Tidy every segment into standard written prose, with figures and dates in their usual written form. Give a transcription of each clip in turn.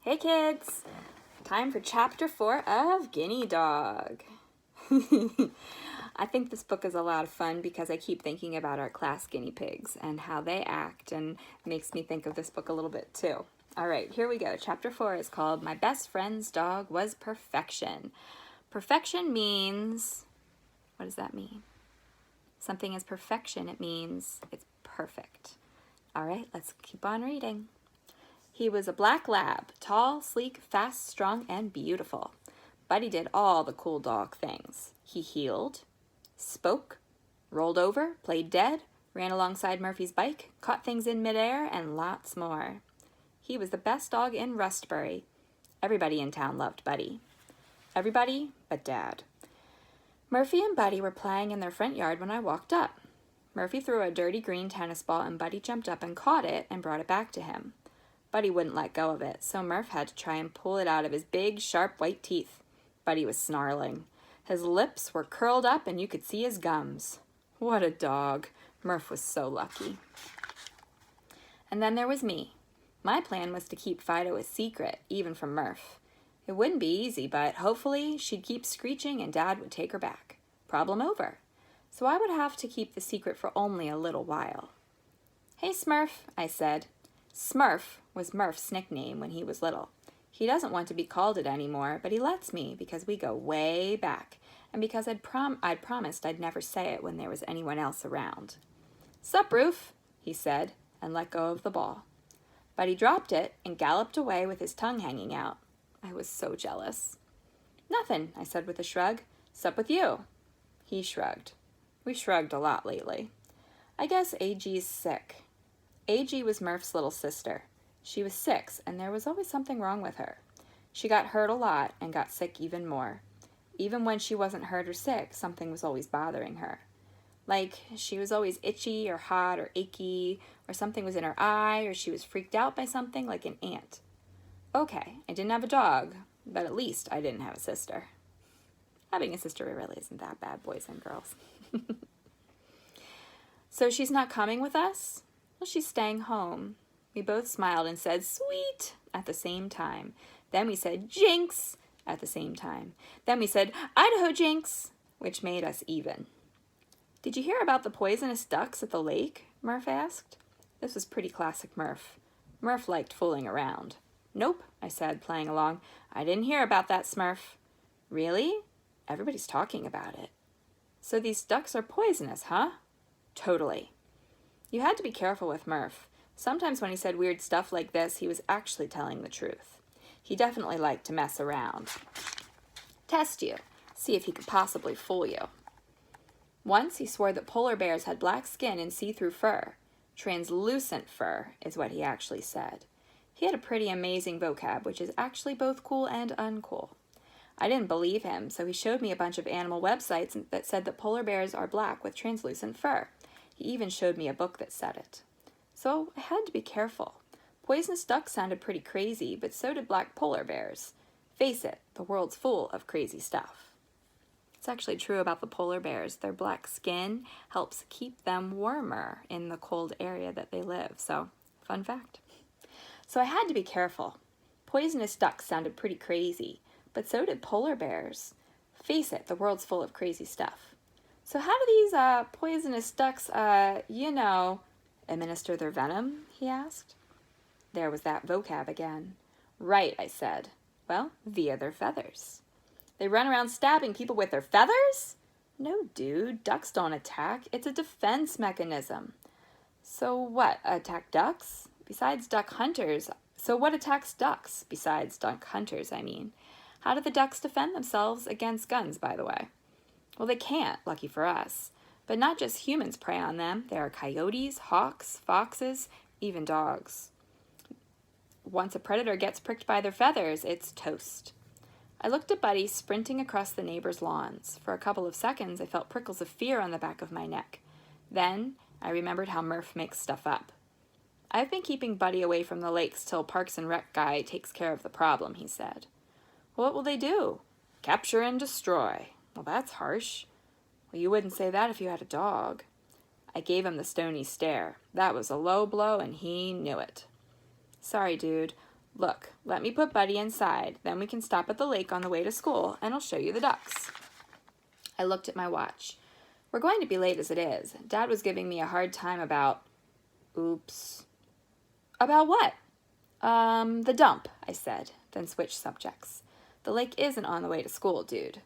Hey kids! Time for chapter 4 of Guinea Dog. I think this book is a lot of fun because I keep thinking about our class guinea pigs and how they act, and makes me think of this book a little bit too. Alright, here we go. Chapter 4 is called My Best Friend's Dog Was Perfection. Perfection means, what does that mean? Something is perfection, it means it's perfect. Alright, let's keep on reading. He was a black lab, tall, sleek, fast, strong, and beautiful. Buddy did all the cool dog things. He heeled, spoke, rolled over, played dead, ran alongside Murphy's bike, caught things in midair, and lots more. He was the best dog in Rustbury. Everybody in town loved Buddy. Everybody but Dad. Murphy and Buddy were playing in their front yard when I walked up. Murphy threw a dirty green tennis ball and Buddy jumped up and caught it and brought it back to him. Buddy wouldn't let go of it, so Murph had to try and pull it out of his big, sharp white teeth. Buddy was snarling. His lips were curled up and you could see his gums. What a dog. Murph was so lucky. And then there was me. My plan was to keep Fido a secret, even from Murph. It wouldn't be easy, but hopefully she'd keep screeching and Dad would take her back. Problem over. So I would have to keep the secret for only a little while. "Hey, Smurf," I said. Smurf was Murph's nickname when he was little. He doesn't want to be called it anymore, but he lets me because we go way back, and because I'd promised I'd never say it when there was anyone else around. "Sup, Roof," he said, and let go of the ball. But he dropped it and galloped away with his tongue hanging out. I was so jealous. "Nothin'," I said with a shrug. "Sup with you?" He shrugged. We shrugged a lot lately. "I guess AG's sick." AG was Murph's little sister. She was 6, and there was always something wrong with her. She got hurt a lot and got sick even more. Even when she wasn't hurt or sick, something was always bothering her. Like, she was always itchy or hot or achy, or something was in her eye, or she was freaked out by something like an ant. Okay, I didn't have a dog, but at least I didn't have a sister. Having a sister really isn't that bad, boys and girls. "So she's not coming with us?" "Well, she's staying home." We both smiled and said, "Sweet," at the same time. Then we said, "Jinx," at the same time. Then we said, "Idaho Jinx," which made us even. "Did you hear about the poisonous ducks at the lake?" Murph asked. This was pretty classic Murph. Murph liked fooling around. "Nope," I said, playing along. "I didn't hear about that, Smurf." "Really? Everybody's talking about it." "So these ducks are poisonous, huh?" "Totally." You had to be careful with Murph. Sometimes when he said weird stuff like this, he was actually telling the truth. He definitely liked to mess around. Test you. See if he could possibly fool you. Once he swore that polar bears had black skin and see-through fur. Translucent fur is what he actually said. He had a pretty amazing vocab, which is actually both cool and uncool. I didn't believe him, so he showed me a bunch of animal websites that said that polar bears are black with translucent fur. He even showed me a book that said it. So I had to be careful. Poisonous ducks sounded pretty crazy, but so did black polar bears. Face it, the world's full of crazy stuff. It's actually true about the polar bears. Their black skin helps keep them warmer in the cold area that they live. So, fun fact. So I had to be careful. Poisonous ducks sounded pretty crazy, but so did polar bears. Face it, the world's full of crazy stuff. "So how do these poisonous ducks, administer their venom?" he asked. There was that vocab again. "Right," I said. "Well, via their feathers." "They run around stabbing people with their feathers?" "No, dude, ducks don't attack. It's a defense mechanism." "So what, attack ducks? Besides duck hunters, so what attacks ducks? Besides duck hunters, I mean. How do the ducks defend themselves against guns, by the way?" "Well, they can't, lucky for us. But not just humans prey on them. There are coyotes, hawks, foxes, even dogs. Once a predator gets pricked by their feathers, it's toast." I looked at Buddy sprinting across the neighbors' lawns. For a couple of seconds, I felt prickles of fear on the back of my neck. Then I remembered how Murph makes stuff up. "I've been keeping Buddy away from the lakes till Parks and Rec guy takes care of the problem," he said. "Well, what will they do?" "Capture and destroy." "Well, that's harsh." "Well, you wouldn't say that if you had a dog." I gave him the stony stare. That was a low blow, and he knew it. "Sorry, dude. Look, let me put Buddy inside. Then we can stop at the lake on the way to school, and I'll show you the ducks. I looked at my watch. We're going to be late as it is. Dad was giving me a hard time about... Oops. About what? The dump, I said, then switched subjects. The lake isn't on the way to school, dude.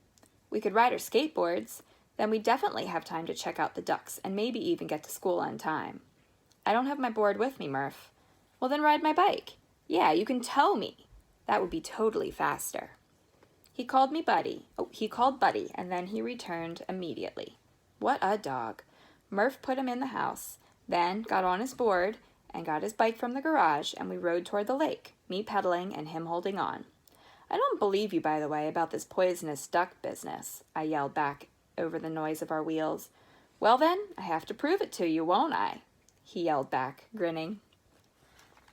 We could ride our skateboards. Then we'd definitely have time to check out the ducks and maybe even get to school on time. I don't have my board with me, Murph. Well, then ride my bike. Yeah, you can tow me. That would be totally faster. He called Buddy, and then he returned immediately. What a dog. Murph put him in the house, then got on his board and got his bike from the garage, and we rode toward the lake, me pedaling and him holding on. I don't believe you, by the way, about this poisonous duck business, I yelled back over the noise of our wheels. Well then, I have to prove it to you, won't I? He yelled back, grinning.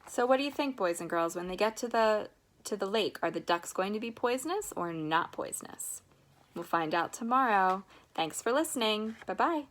So what do you think, boys and girls, when they get to the lake, are the ducks going to be poisonous or not poisonous? We'll find out tomorrow. Thanks for listening. Bye-bye.